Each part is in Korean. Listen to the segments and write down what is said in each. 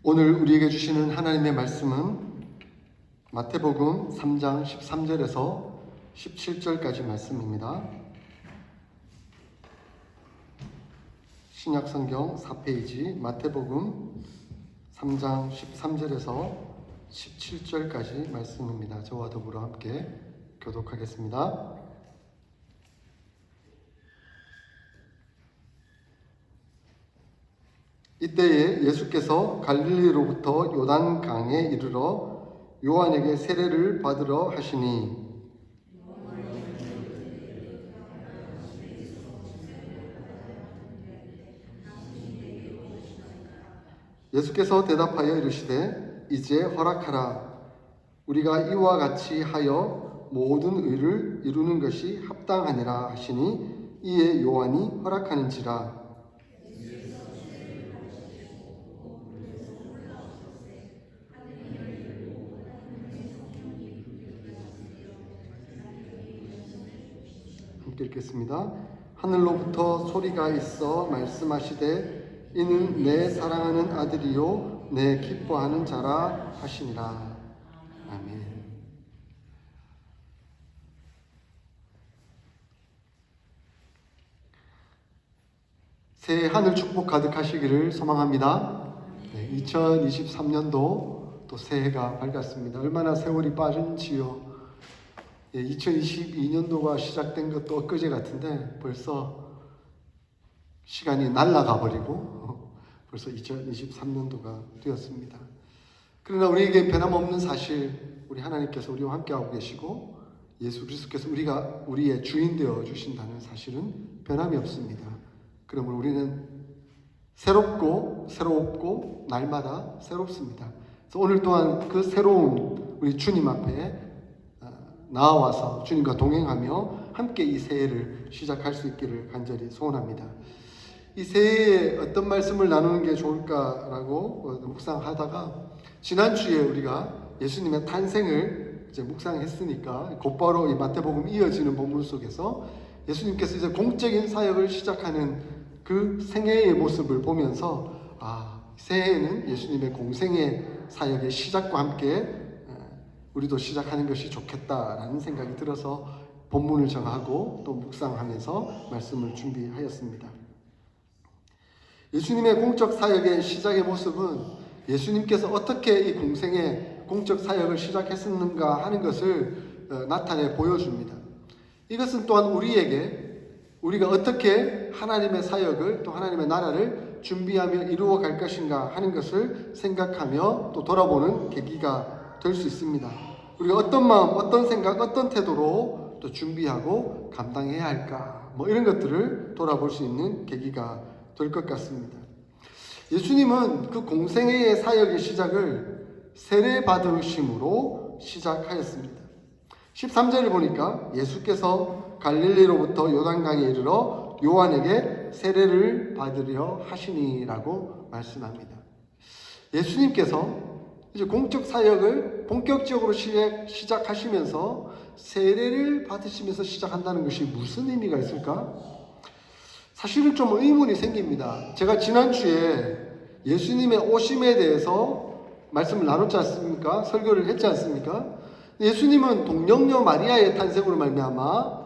오늘 우리에게 주시는 하나님의 말씀은 마태복음 3장 13절에서 17절까지 말씀입니다. 신약성경 4페이지 마태복음 3장 13절에서 17절까지 말씀입니다. 저와 더불어 함께 교독하겠습니다. 이때에 예수께서 갈릴리로부터 요단강에 이르러 요한에게 세례를 받으러 하시니 예수께서 대답하여 이르시되 이제 허락하라. 우리가 이와 같이 하여 모든 의를 이루는 것이 합당하니라 하시니 이에 요한이 허락하는지라. 함께 읽겠습니다. 하늘로부터 소리가 있어 말씀하시되 이는 내 사랑하는 아들이요 내 기뻐하는 자라 하시니라. 아멘. 새해 하늘 축복 가득하시기를 소망합니다. 2023년도 또 새해가 밝았습니다. 얼마나 세월이 빠른지요. 2022년도가 시작된 것도 엊그제 같은데 벌써 시간이 날아가 버리고 벌써 2023년도가 되었습니다. 그러나 우리에게 변함없는 사실, 우리 하나님께서 우리와 함께하고 계시고 예수 그리스도께서 우리의 주인 되어 주신다는 사실은 변함이 없습니다. 그러므로 우리는 새롭고 날마다 새롭습니다. 그래서 오늘 또한 그 새로운 우리 주님 앞에 나와서 주님과 동행하며 함께 이 새해를 시작할 수 있기를 간절히 소원합니다. 이 새해에 어떤 말씀을 나누는 게 좋을까라고 묵상하다가 지난주에 우리가 예수님의 탄생을 이제 묵상했으니까 곧바로 이 마태복음 이어지는 본문 속에서 예수님께서 이제 공적인 사역을 시작하는 그 생애의 모습을 보면서 새해에는 예수님의 공생의 사역의 시작과 함께 우리도 시작하는 것이 좋겠다라는 생각이 들어서 본문을 정하고 또 묵상하면서 말씀을 준비하였습니다. 예수님의 공적 사역의 시작의 모습은 예수님께서 어떻게 이 공생의 공적 사역을 시작했었는가 하는 것을 나타내 보여줍니다. 이것은 또한 우리가 어떻게 하나님의 사역을 또 하나님의 나라를 준비하며 이루어 갈 것인가 하는 것을 생각하며 또 돌아보는 계기가 될 수 있습니다. 우리가 어떤 마음, 어떤 생각, 어떤 태도로 또 준비하고 감당해야 할까, 이런 것들을 돌아볼 수 있는 계기가 될 것 같습니다. 예수님은 그 공생애의 사역의 시작을 세례 받으심으로 시작하였습니다. 13절을 보니까 예수께서 갈릴리로부터 요단강에 이르러 요한에게 세례를 받으려 하시니라고 말씀합니다. 예수님께서 이제 공적 사역을 본격적으로 시작하시면서 세례를 받으시면서 시작한다는 것이 무슨 의미가 있을까? 사실은 좀 의문이 생깁니다. 제가 지난주에 예수님의 오심에 대해서 말씀을 나눴지 않습니까? 설교를 했지 않습니까? 예수님은 동정녀 마리아의 탄생으로 말미암아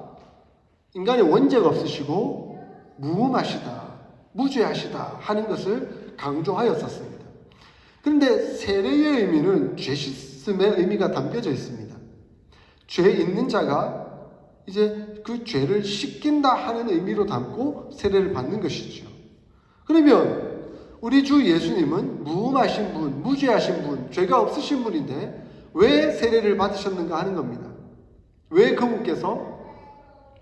인간의 원죄가 없으시고 무음하시다, 무죄하시다 하는 것을 강조하였었습니다. 그런데 세례의 의미는 죄 씻음의 의미가 담겨져 있습니다. 죄 있는 자가 이제 그 죄를 씻긴다 하는 의미로 담고 세례를 받는 것이죠. 그러면 우리 주 예수님은 무음하신 분, 무죄하신 분, 죄가 없으신 분인데 왜 세례를 받으셨는가 하는 겁니다. 왜 그분께서,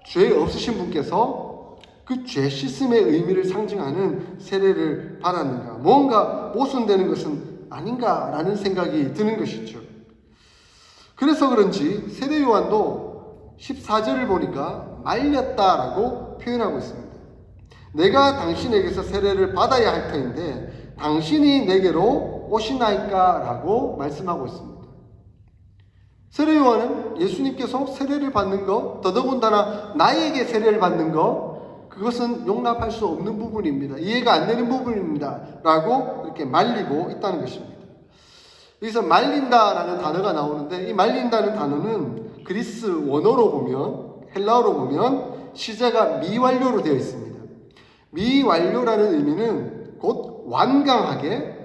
죄 없으신 분께서 그 죄 씻음의 의미를 상징하는 세례를 받았는가? 뭔가 모순되는 것은 아닌가라는 생각이 드는 것이죠. 그래서 그런지 세례 요한도 14절을 보니까 말렸다라고 표현하고 있습니다. 내가 당신에게서 세례를 받아야 할 터인데 당신이 내게로 오시나이까라고 말씀하고 있습니다. 세례 요한은 예수님께서 세례를 받는 것, 더더군다나 나에게 세례를 받는 것, 그것은 용납할 수 없는 부분입니다. 이해가 안 되는 부분입니다. 라고 이렇게 말리고 있다는 것입니다. 여기서 말린다라는 단어가 나오는데 이 말린다는 단어는 그리스 원어로 보면 헬라어로 보면 시제가 미완료로 되어 있습니다. 미완료라는 의미는 곧 완강하게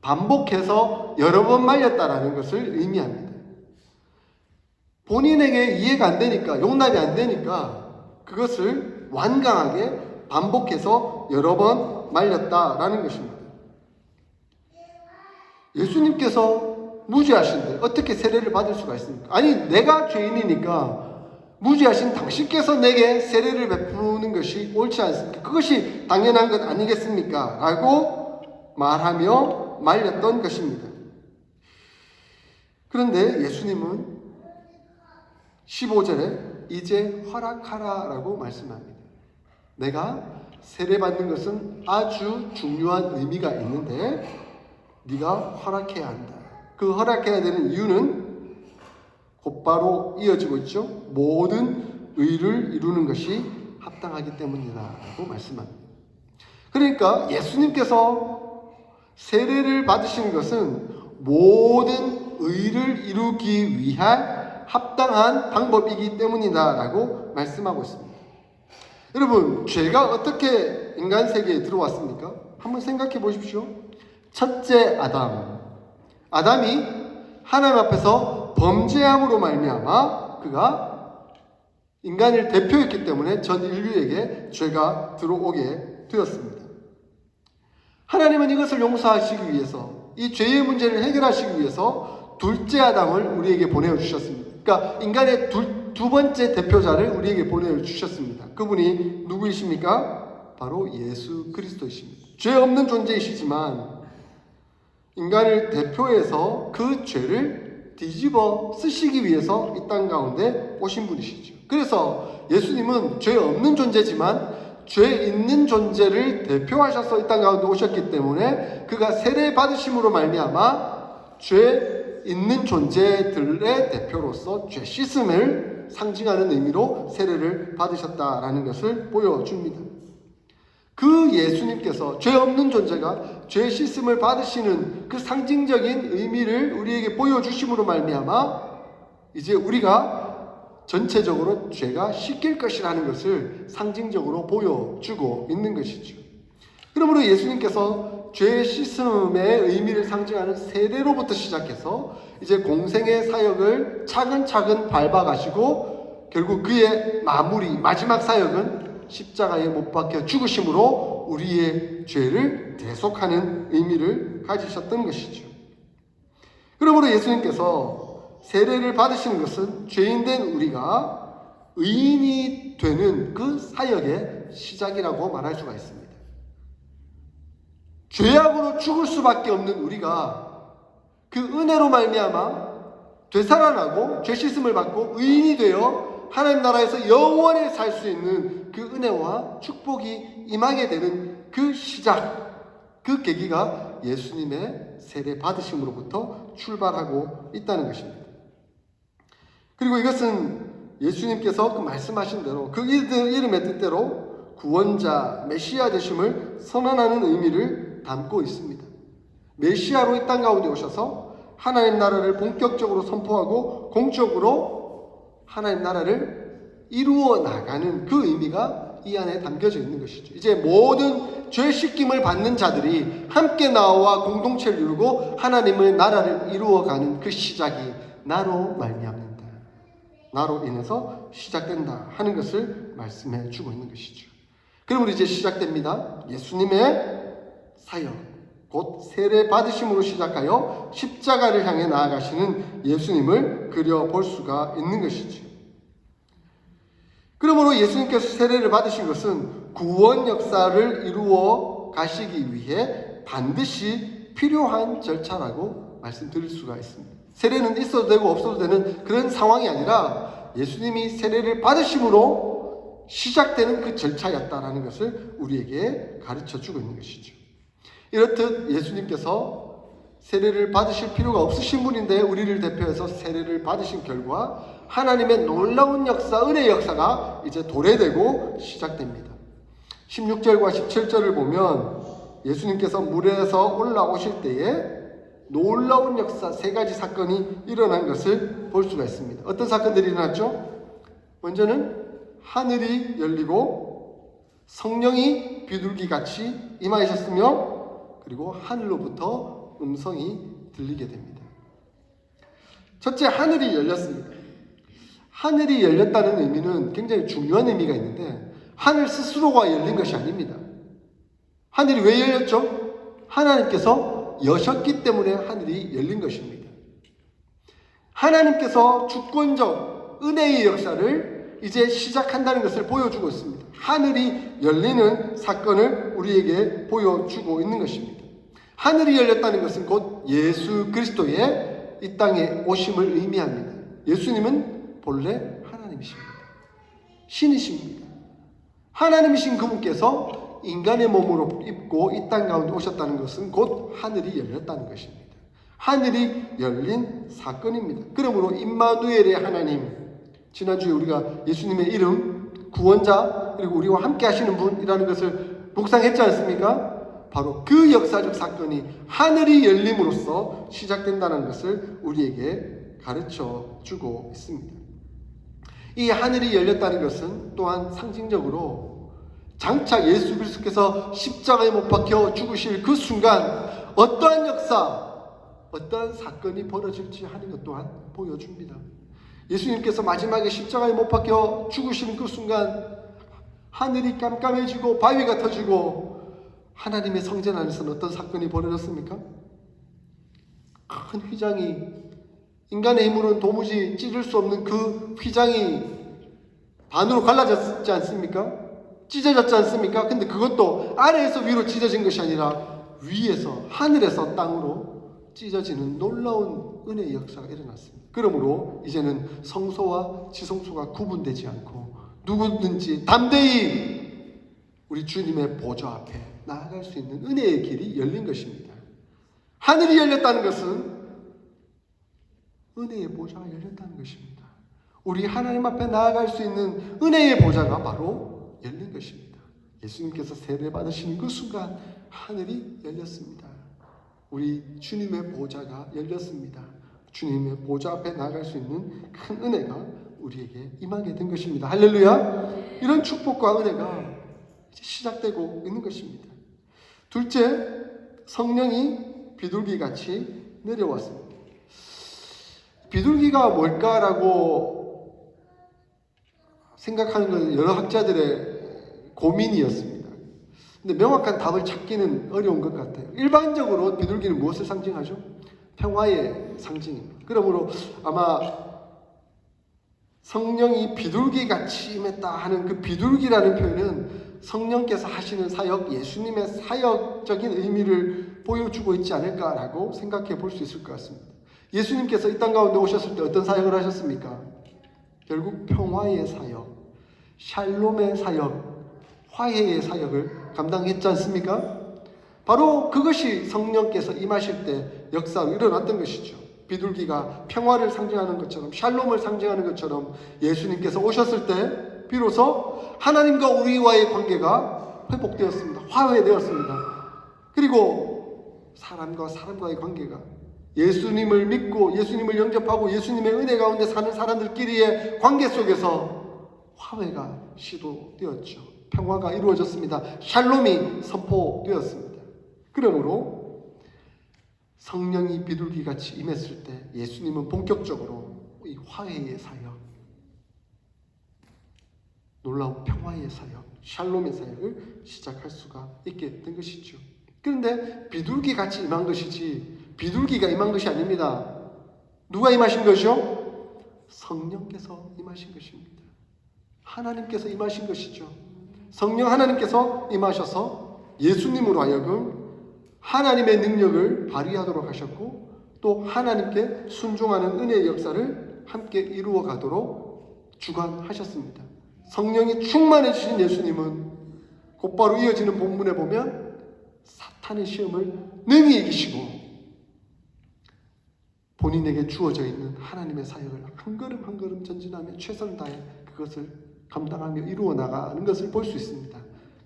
반복해서 여러 번 말렸다라는 것을 의미합니다. 본인에게 이해가 안 되니까 용납이 안 되니까 그것을 완강하게 반복해서 여러 번 말렸다라는 것입니다. 예수님께서 무죄하신데 어떻게 세례를 받을 수가 있습니까? 아니 내가 죄인이니까 무죄하신 당신께서 내게 세례를 베푸는 것이 옳지 않습니까? 그것이 당연한 것 아니겠습니까? 라고 말하며 말렸던 것입니다. 그런데 예수님은 15절에 이제 허락하라 라고 말씀합니다. 내가 세례받는 것은 아주 중요한 의미가 있는데 네가 허락해야 한다. 그 허락해야 되는 이유는 곧바로 이어지고 있죠. 모든 의를 이루는 것이 합당하기 때문이다 라고 말씀합니다. 그러니까 예수님께서 세례를 받으시는 것은 모든 의를 이루기 위한 합당한 방법이기 때문이다 라고 말씀하고 있습니다. 여러분, 죄가 어떻게 인간 세계에 들어왔습니까? 한번 생각해 보십시오. 첫째 아담이 하나님 앞에서 범죄함으로 말미암아 그가 인간을 대표했기 때문에 전 인류에게 죄가 들어오게 되었습니다. 하나님은 이것을 용서하시기 위해서 이 죄의 문제를 해결하시기 위해서 둘째 아담을 우리에게 보내주셨습니다. 그러니까 인간의 두 번째 대표자를 우리에게 보내주셨습니다. 그분이 누구이십니까? 바로 예수 그리스도이십니다. 죄 없는 존재이시지만 인간을 대표해서 그 죄를 뒤집어 쓰시기 위해서 이 땅 가운데 오신 분이시죠. 그래서 예수님은 죄 없는 존재지만 죄 있는 존재를 대표하셔서 이 땅 가운데 오셨기 때문에 그가 세례 받으심으로 말미암아 죄 있는 존재들의 대표로서 죄 씻음을 상징하는 의미로 세례를 받으셨다라는 것을 보여줍니다. 그 예수님께서 죄 없는 존재가 죄 씻음을 받으시는 그 상징적인 의미를 우리에게 보여주심으로 말미암아 이제 우리가 전체적으로 죄가 씻길 것이라는 것을 상징적으로 보여주고 있는 것이죠. 그러므로 예수님께서 죄 씻음의 의미를 상징하는 세례로부터 시작해서 이제 공생의 사역을 차근차근 밟아가시고 결국 그의 마지막 사역은 십자가에 못 박혀 죽으심으로 우리의 죄를 대속하는 의미를 가지셨던 것이죠. 그러므로 예수님께서 세례를 받으시는 것은 죄인된 우리가 의인이 되는 그 사역의 시작이라고 말할 수가 있습니다. 죄악으로 죽을 수밖에 없는 우리가 그 은혜로 말미암아 되살아나고 죄 씻음을 받고 의인이 되어 하나님 나라에서 영원히 살 수 있는 그 은혜와 축복이 임하게 되는 그 시작, 그 계기가 예수님의 세례 받으심으로부터 출발하고 있다는 것입니다. 그리고 이것은 예수님께서 그 말씀하신 대로 그 이름의 뜻대로 구원자, 메시아 되심을 선언하는 의미를 담고 있습니다. 메시아로 이 땅 가운데 오셔서 하나님 나라를 본격적으로 선포하고 공적으로 하나님 나라를 이루어 나가는 그 의미가 이 안에 담겨져 있는 것이죠. 이제 모든 죄 씻김을 받는 자들이 함께 나와 공동체를 이루고 하나님의 나라를 이루어가는 그 시작이 나로 말미암는다. 나로 인해서 시작된다 하는 것을 말씀해 주고 있는 것이죠. 그러므로 이제 시작됩니다. 예수님의 사역, 곧 세례 받으심으로 시작하여 십자가를 향해 나아가시는 예수님을 그려볼 수가 있는 것이죠. 그러므로 예수님께서 세례를 받으신 것은 구원 역사를 이루어 가시기 위해 반드시 필요한 절차라고 말씀드릴 수가 있습니다. 세례는 있어도 되고 없어도 되는 그런 상황이 아니라 예수님이 세례를 받으심으로 시작되는 그 절차였다라는 것을 우리에게 가르쳐주고 있는 것이죠. 이렇듯 예수님께서 세례를 받으실 필요가 없으신 분인데 우리를 대표해서 세례를 받으신 결과 하나님의 놀라운 역사, 은혜의 역사가 이제 도래되고 시작됩니다. 16절과 17절을 보면 예수님께서 물에서 올라오실 때에 놀라운 역사 세 가지 사건이 일어난 것을 볼 수가 있습니다. 어떤 사건들이 일어났죠? 먼저는 하늘이 열리고 성령이 비둘기같이 임하셨으며 그리고 하늘로부터 음성이 들리게 됩니다. 첫째, 하늘이 열렸습니다. 하늘이 열렸다는 의미는 굉장히 중요한 의미가 있는데 하늘 스스로가 열린 것이 아닙니다. 하늘이 왜 열렸죠? 하나님께서 여셨기 때문에 하늘이 열린 것입니다. 하나님께서 주권적 은혜의 역사를 이제 시작한다는 것을 보여주고 있습니다. 하늘이 열리는 사건을 우리에게 보여주고 있는 것입니다. 하늘이 열렸다는 것은 곧 예수 그리스도의 이 땅에 오심을 의미합니다. 예수님은 본래 하나님이십니다. 신이십니다. 하나님이신 그분께서 인간의 몸으로 입고 이 땅 가운데 오셨다는 것은 곧 하늘이 열렸다는 것입니다. 하늘이 열린 사건입니다. 그러므로 임마누엘의 하나님, 지난주에 우리가 예수님의 이름, 구원자, 그리고 우리와 함께 하시는 분이라는 것을 묵상했지 않습니까? 바로 그 역사적 사건이 하늘이 열림으로써 시작된다는 것을 우리에게 가르쳐 주고 있습니다. 이 하늘이 열렸다는 것은 또한 상징적으로 장차 예수 그리스도께서 십자가에 못 박혀 죽으실 그 순간 어떠한 역사, 어떠한 사건이 벌어질지 하는 것 또한 보여줍니다. 예수님께서 마지막에 십자가에 못 박혀 죽으시는 그 순간 하늘이 깜깜해지고 바위가 터지고 하나님의 성전 안에서는 어떤 사건이 벌어졌습니까? 큰 휘장이, 인간의 힘으로는 도무지 찢을 수 없는 그 휘장이 반으로 갈라졌지 않습니까? 찢어졌지 않습니까? 근데 그것도 아래에서 위로 찢어진 것이 아니라 위에서, 하늘에서 땅으로 찢어지는 놀라운 은혜의 역사가 일어났습니다. 그러므로 이제는 성소와 지성소가 구분되지 않고 누구든지 담대히 우리 주님의 보좌 앞에 나아갈 수 있는 은혜의 길이 열린 것입니다. 하늘이 열렸다는 것은 은혜의 보좌가 열렸다는 것입니다. 우리 하나님 앞에 나아갈 수 있는 은혜의 보좌가 바로 열린 것입니다. 예수님께서 세례받으시는 그 순간 하늘이 열렸습니다. 우리 주님의 보좌가 열렸습니다. 주님의 보좌 앞에 나아갈 수 있는 큰 은혜가 우리에게 임하게 된 것입니다. 할렐루야! 이런 축복과 은혜가 이제 시작되고 있는 것입니다. 둘째, 성령이 비둘기같이 내려왔습니다. 비둘기가 뭘까라고 생각하는 것은 여러 학자들의 고민이었습니다. 근데 명확한 답을 찾기는 어려운 것 같아요. 일반적으로 비둘기는 무엇을 상징하죠? 평화의 상징입니다. 그러므로 아마 성령이 비둘기같이 임했다 하는 그 비둘기라는 표현은 성령께서 하시는 사역, 예수님의 사역적인 의미를 보여주고 있지 않을까라고 생각해 볼 수 있을 것 같습니다. 예수님께서 이 땅 가운데 오셨을 때 어떤 사역을 하셨습니까? 결국 평화의 사역, 샬롬의 사역, 화해의 사역을 감당했지 않습니까? 바로 그것이 성령께서 임하실 때 역사로 일어났던 것이죠. 비둘기가 평화를 상징하는 것처럼, 샬롬을 상징하는 것처럼 예수님께서 오셨을 때 비로소 하나님과 우리와의 관계가 회복되었습니다. 화해되었습니다. 그리고 사람과 사람과의 관계가 예수님을 믿고 예수님을 영접하고 예수님의 은혜 가운데 사는 사람들끼리의 관계 속에서 화해가 시도되었죠. 평화가 이루어졌습니다. 샬롬이 선포되었습니다. 그러므로 성령이 비둘기같이 임했을 때 예수님은 본격적으로 이 화해의 사역, 놀라운 평화의 사역, 샬롬의 사역을 시작할 수가 있게 된 것이죠. 그런데 비둘기같이 임한 것이지 비둘기가 임한 것이 아닙니다. 누가 임하신 것이요? 성령께서 임하신 것입니다. 하나님께서 임하신 것이죠. 성령 하나님께서 임하셔서 예수님으로 하여금 하나님의 능력을 발휘하도록 하셨고 또 하나님께 순종하는 은혜의 역사를 함께 이루어 가도록 주관하셨습니다. 성령이 충만해지신 예수님은 곧바로 이어지는 본문에 보면 사탄의 시험을 능히 이기시고 본인에게 주어져 있는 하나님의 사역을 한 걸음 한 걸음 전진하며 최선을 다해 그것을 감당하며 이루어 나가는 것을 볼 수 있습니다.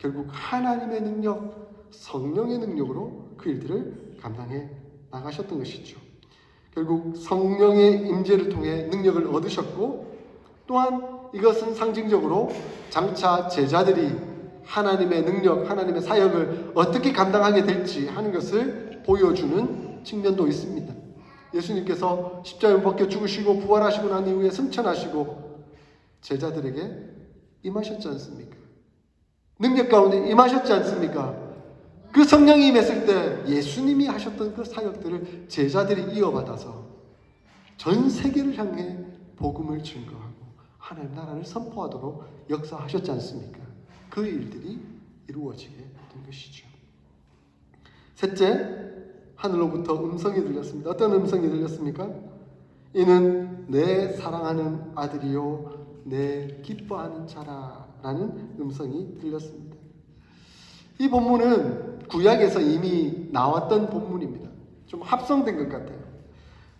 결국 하나님의 능력, 성령의 능력으로 그 일들을 감당해 나가셨던 것이죠. 결국 성령의 임재를 통해 능력을 얻으셨고, 또한 이것은 상징적으로 장차 제자들이 하나님의 능력, 하나님의 사역을 어떻게 감당하게 될지 하는 것을 보여주는 측면도 있습니다. 예수님께서 십자가에 벗겨 죽으시고 부활하시고 난 이후에 승천하시고 제자들에게 임하셨지 않습니까? 능력 가운데 임하셨지 않습니까? 그 성령이 임했을 때 예수님이 하셨던 그 사역들을 제자들이 이어받아서 전 세계를 향해 복음을 증거하고 하나님 나라를 선포하도록 역사하셨지 않습니까? 그 일들이 이루어지게 된 것이죠. 셋째, 하늘로부터 음성이 들렸습니다. 어떤 음성이 들렸습니까? 이는 내 사랑하는 아들이요 내 기뻐하는 자라라는 음성이 들렸습니다. 이 본문은 구약에서 이미 나왔던 본문입니다. 좀 합성된 것 같아요.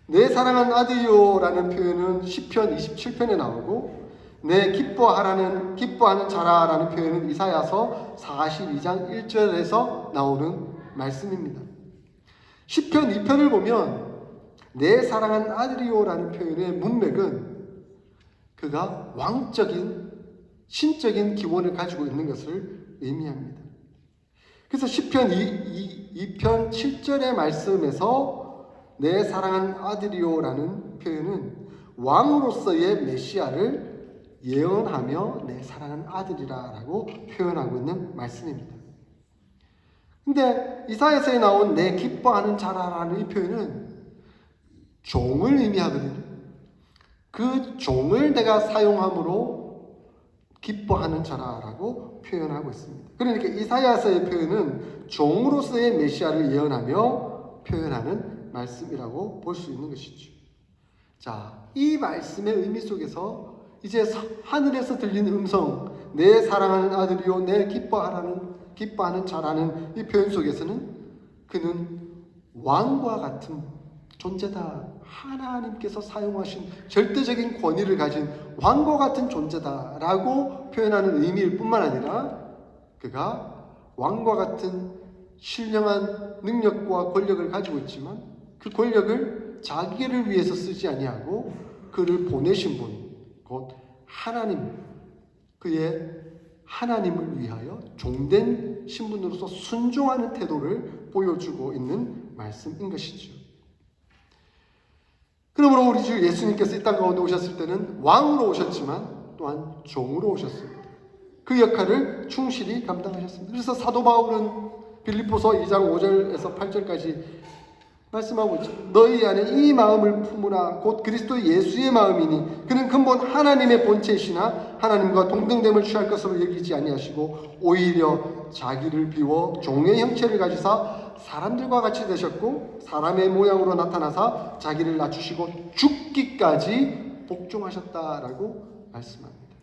내 사랑하는 아들이요라는 표현은 시편 27편에 나오고, 내 기뻐하는 자라라는 표현은 이사야서 42장 1절에서 나오는 말씀입니다. 시편 2편을 보면 내 사랑하는 아들이요라는 표현의 문맥은 그가 왕적인 신적인 기원을 가지고 있는 것을 의미합니다. 그래서 시편 2편 7절의 말씀에서 내 사랑하는 아들이요라는 표현은 왕으로서의 메시아를 예언하며 내 사랑하는 아들이라고 표현하고 있는 말씀입니다. 근데 이사야서에 나온 내 기뻐하는 자라라는 이 표현은 종을 의미하거든요. 그 종을 내가 사용함으로 기뻐하는 자라라고 표현하고 있습니다. 그러니까 이사야서의 표현은 종으로서의 메시아를 예언하며 표현하는 말씀이라고 볼 수 있는 것이죠. 자, 이 말씀의 의미 속에서 이제 하늘에서 들리는 음성, 내 사랑하는 아들이요 내 기뻐하는 자라는 이 표현 속에서는 그는 왕과 같은 존재다. 하나님께서 사용하신 절대적인 권위를 가진 왕과 같은 존재다라고 표현하는 의미일 뿐만 아니라 그가 왕과 같은 신령한 능력과 권력을 가지고 있지만 그 권력을 자기를 위해서 쓰지 아니하고 그를 보내신 분, 곧 하나님, 그의 하나님을 위하여 종된 신분으로서 순종하는 태도를 보여주고 있는 말씀인 것이죠. 그러므로 우리 주 예수님께서 이 땅 가운데 오셨을 때는 왕으로 오셨지만 또한 종으로 오셨습니다. 그 역할을 충실히 감당하셨습니다. 그래서 사도 바울은 빌립보서 2장 5절에서 8절까지 말씀하고 있죠. 너희 안에 이 마음을 품으라. 곧 그리스도 예수의 마음이니 그는 근본 하나님의 본체이시나 하나님과 동등됨을 취할 것으로 여기지 아니하시고 오히려 자기를 비워 종의 형체를 가지사 사람들과 같이 되셨고 사람의 모양으로 나타나사 자기를 낮추시고 죽기까지 복종하셨다라고 말씀합니다.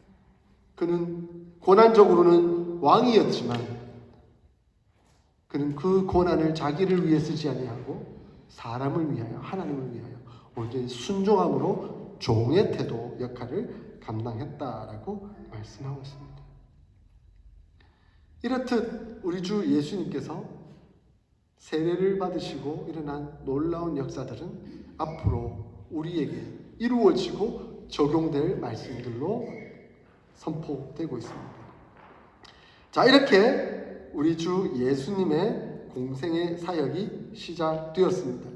그는 고난적으로는 왕이었지만 그는 그 고난을 자기를 위해 쓰지 아니하고 사람을 위하여, 하나님을 위하여 온전히 순종함으로 종의 태도 역할을 감당했다라고 말씀하고 있습니다. 이렇듯 우리 주 예수님께서 세례를 받으시고 일어난 놀라운 역사들은 앞으로 우리에게 이루어지고 적용될 말씀들로 선포되고 있습니다. 자, 이렇게 우리 주 예수님의 공생의 사역이 시작되었습니다.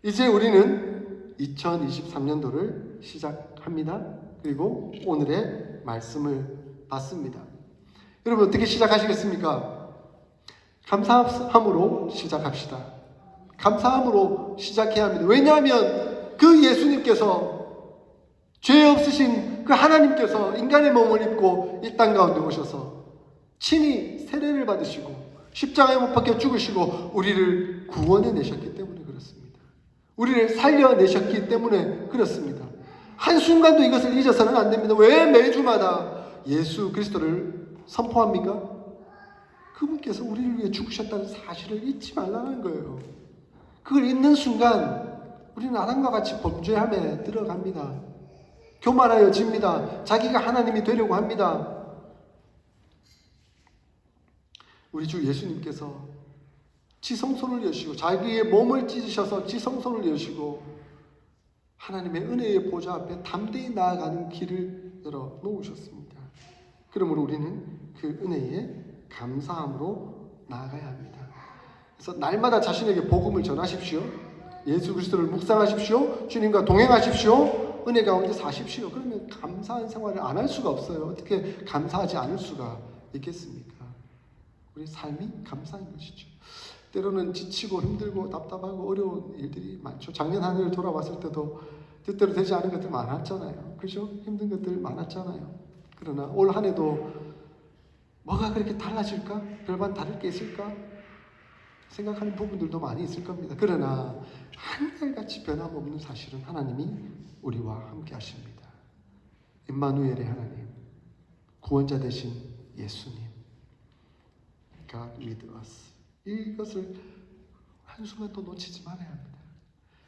이제 우리는 2023년도를 시작합니다. 그리고 오늘의 말씀을 받습니다. 여러분 어떻게 시작하시겠습니까? 감사함으로 시작합시다. 감사함으로 시작해야 합니다. 왜냐하면 그 예수님께서 죄 없으신 그 하나님께서 인간의 몸을 입고 이 땅 가운데 오셔서 친히 세례를 받으시고 십자가에 못 박혀 죽으시고 우리를 구원해 내셨기 때문에 그렇습니다. 우리를 살려내셨기 때문에 그렇습니다. 한순간도 이것을 잊어서는 안 됩니다. 왜 매주마다 예수 그리스도를 선포합니까? 그분께서 우리를 위해 죽으셨다는 사실을 잊지 말라는 거예요. 그걸 잊는 순간 우리는 아담과 같이 범죄함에 들어갑니다. 교만하여집니다. 자기가 하나님이 되려고 합니다. 우리 주 예수님께서 지성소를 여시고 자기의 몸을 찢으셔서 지성소를 여시고 하나님의 은혜의 보좌 앞에 담대히 나아가는 길을 열어 놓으셨습니다. 그러므로 우리는 그 은혜에 감사함으로 나아가야 합니다. 그래서 날마다 자신에게 복음을 전하십시오. 예수 그리스도를 묵상하십시오. 주님과 동행하십시오. 은혜 가운데 사십시오. 그러면 감사한 생활을 안 할 수가 없어요. 어떻게 감사하지 않을 수가 있겠습니까? 우리 삶이 감사한 것이죠. 때로는 지치고 힘들고 답답하고 어려운 일들이 많죠. 작년 한 해를 돌아봤을 때도 뜻대로 되지 않은 것들 많았잖아요. 그죠? 힘든 것들 많았잖아요. 그러나 올 한 해도 뭐가 그렇게 달라질까? 별반 다를 게 있을까? 생각하는 부분들도 많이 있을 겁니다. 그러나 한결같이 변함없는 사실은 하나님이 우리와 함께 하십니다. 임마누엘의 하나님, 구원자 되신 예수님, God with us. 이것을 한순간도 놓치지 말아야 합니다.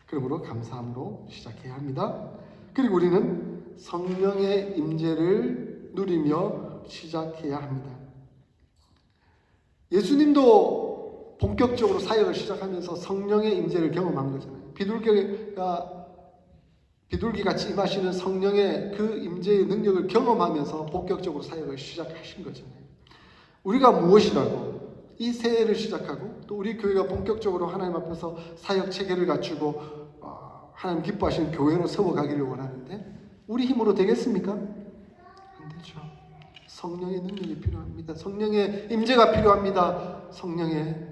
그러므로 감사함으로 시작해야 합니다. 그리고 우리는 성령의 임재를 누리며 시작해야 합니다. 예수님도 본격적으로 사역을 시작하면서 성령의 임재를 경험한 거잖아요. 비둘기같이 임하시는 성령의 그 임재의 능력을 경험하면서 본격적으로 사역을 시작하신 거잖아요. 우리가 무엇이라고 이 새해를 시작하고 또 우리 교회가 본격적으로 하나님 앞에서 사역 체계를 갖추고 하나님 기뻐하시는 교회로 세워가기를 원하는데 우리 힘으로 되겠습니까? 안 되죠. 성령의 능력이 필요합니다. 성령의 임재가 필요합니다. 성령의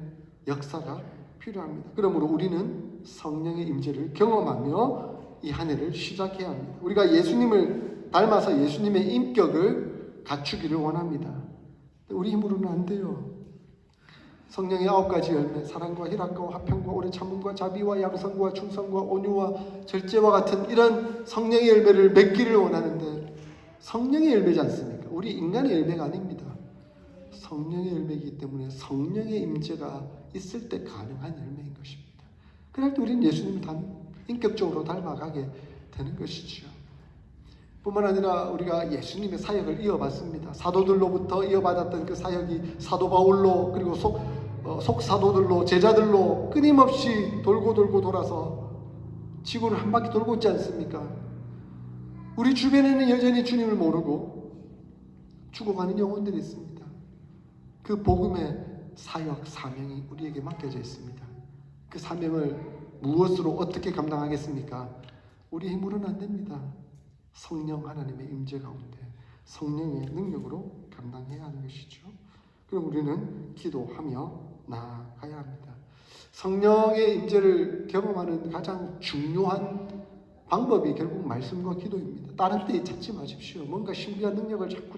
역사가 필요합니다. 그러므로 우리는 성령의 임재를 경험하며 이 한 해를 시작해야 합니다. 우리가 예수님을 닮아서 예수님의 인격을 갖추기를 원합니다. 우리 힘으로는 안 돼요. 성령의 9가지 열매, 사랑과 희락과 화평과 오래 참음과 자비와 양선과 충성과 온유와 절제와 같은 이런 성령의 열매를 맺기를 원하는데 성령의 열매지 않습니까? 우리 인간의 열매가 아닙니다. 성령의 열매이기 때문에 성령의 임재가 있을 때 가능한 열매인 것입니다. 그럴 때 우리는 예수님을 인격적으로 닮아가게 되는 것이죠. 뿐만 아니라 우리가 예수님의 사역을 이어받습니다. 사도들로부터 이어받았던 그 사역이 사도 바울로 그리고 속사도들로 제자들로 끊임없이 돌고 돌아서 지구를 한 바퀴 돌고 있지 않습니까? 우리 주변에는 여전히 주님을 모르고 죽어가는 영혼들이 있습니다. 그 복음의 사역, 사명이 우리에게 맡겨져 있습니다. 그 사명을 무엇으로 어떻게 감당하겠습니까? 우리 힘으로는 안 됩니다. 성령 하나님의 임재 가운데 성령의 능력으로 감당해야 하는 것이죠. 그럼 우리는 기도하며 나아가야 합니다. 성령의 임재를 경험하는 가장 중요한 방법이 결국 말씀과 기도입니다. 다른 데 찾지 마십시오. 뭔가 신비한 능력을 자꾸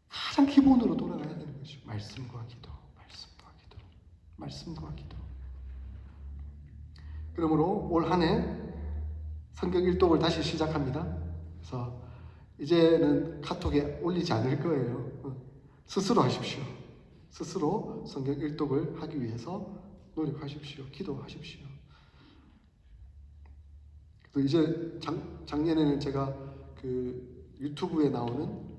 가장 기본으로 돌아가야 되는 것이죠. 말씀과 기도, 말씀과 기도, 말씀과 기도. 그러므로 올 한 해 성경 일독을 다시 시작합니다. 그래서 이제는 카톡에 올리지 않을 거예요. 스스로 하십시오. 스스로 성경 일독을 하기 위해서 노력하십시오. 기도하십시오. 또 이제 작년에는 제가 그 유튜브에 나오는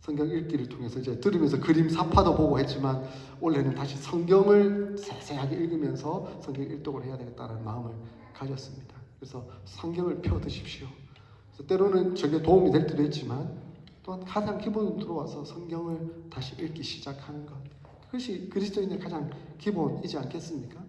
성경 읽기를 통해서 이제 들으면서 그림 사파도 보고 했지만 올해는 다시 성경을 세세하게 읽으면서 성경 일독을 해야 되겠다는 마음을 가졌습니다. 그래서 성경을 펴 드십시오. 그래서 때로는 저게 도움이 될 때도 있지만 또한 가장 기본으로 들어와서 성경을 다시 읽기 시작하는 것. 그것이 그리스도인의 가장 기본이지 않겠습니까?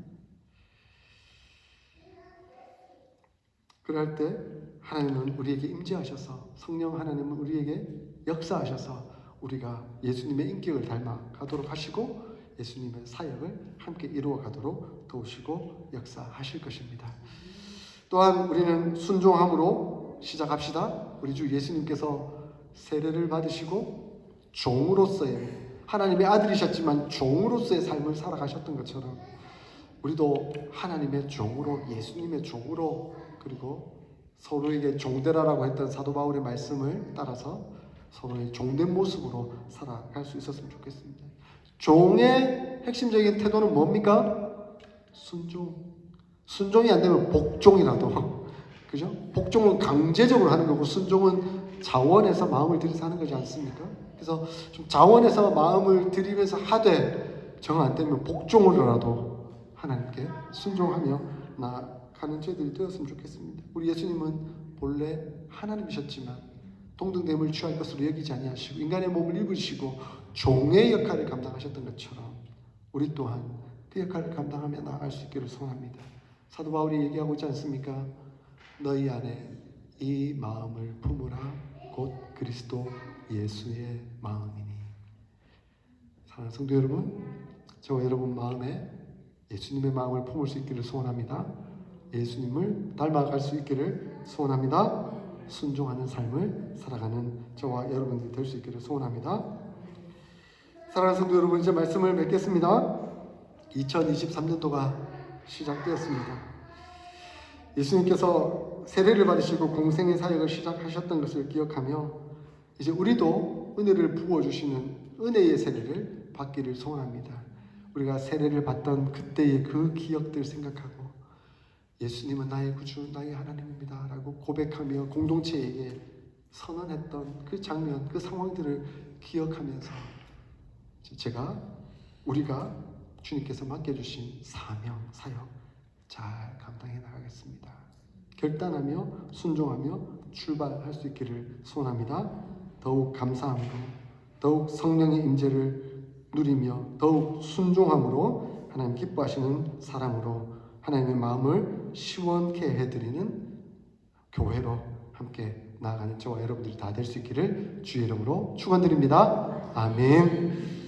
그럴 때 하나님은 우리에게 임재하셔서 성령 하나님은 우리에게 역사하셔서 우리가 예수님의 인격을 닮아가도록 하시고 예수님의 사역을 함께 이루어가도록 도우시고 역사하실 것입니다. 또한 우리는 순종함으로 시작합시다. 우리 주 예수님께서 세례를 받으시고 종으로서의 하나님의 아들이셨지만 종으로서의 삶을 살아가셨던 것처럼 우리도 하나님의 종으로 예수님의 종으로 그리고 서로에게 종되라라고 했던 사도 바울의 말씀을 따라서 서로의 종된 모습으로 살아갈 수 있었으면 좋겠습니다. 종의 핵심적인 태도는 뭡니까? 순종. 순종이 안 되면 복종이라도 그죠? 복종은 강제적으로 하는 거고 순종은 자원해서 마음을 들여서 하는 거지 않습니까? 그래서 좀 자원해서 마음을 들이면서 하되 정 안 되면 복종으로라도 하나님께 순종하며 나아가는 저희들이 되었으면 좋겠습니다. 우리 예수님은 본래 하나님이셨지만 동등됨을 취할 것으로 여기지 아니하시고 인간의 몸을 입으시고 종의 역할을 감당하셨던 것처럼 우리 또한 그 역할을 감당하며 나아갈 수 있기를 소원합니다. 사도 바울이 얘기하고 있지 않습니까? 너희 안에 이 마음을 품으라 곧 그리스도 예수의 마음이니. 사랑하는 성도 여러분, 저와 여러분 마음에 예수님의 마음을 품을 수 있기를 소원합니다. 예수님을 닮아갈 수 있기를 소원합니다. 순종하는 삶을 살아가는 저와 여러분들이 될 수 있기를 소원합니다. 사랑하는 성도 여러분, 이제 말씀을 맺겠습니다. 2023년도가 시작되었습니다. 예수님께서 세례를 받으시고 공생의 사역을 시작하셨던 것을 기억하며 이제 우리도 은혜를 부어주시는 은혜의 세례를 받기를 소원합니다. 우리가 세례를 받던 그때의 그 기억들 생각하고 예수님은 나의 구주, 나의 하나님입니다 라고 고백하며 공동체에게 선언했던 그 장면, 그 상황들을 기억하면서 우리가 주님께서 맡겨주신 사명, 사역 잘 감당해 나가겠습니다. 결단하며 순종하며 출발할 수 있기를 소원합니다. 더욱 감사함으로, 더욱 성령의 임재를 누리며 더욱 순종함으로 하나님 기뻐하시는 사람으로 하나님의 마음을 시원케 해드리는 교회로 함께 나아가는 저와 여러분들이 다 될 수 있기를 주의 이름으로 축원드립니다. 아멘.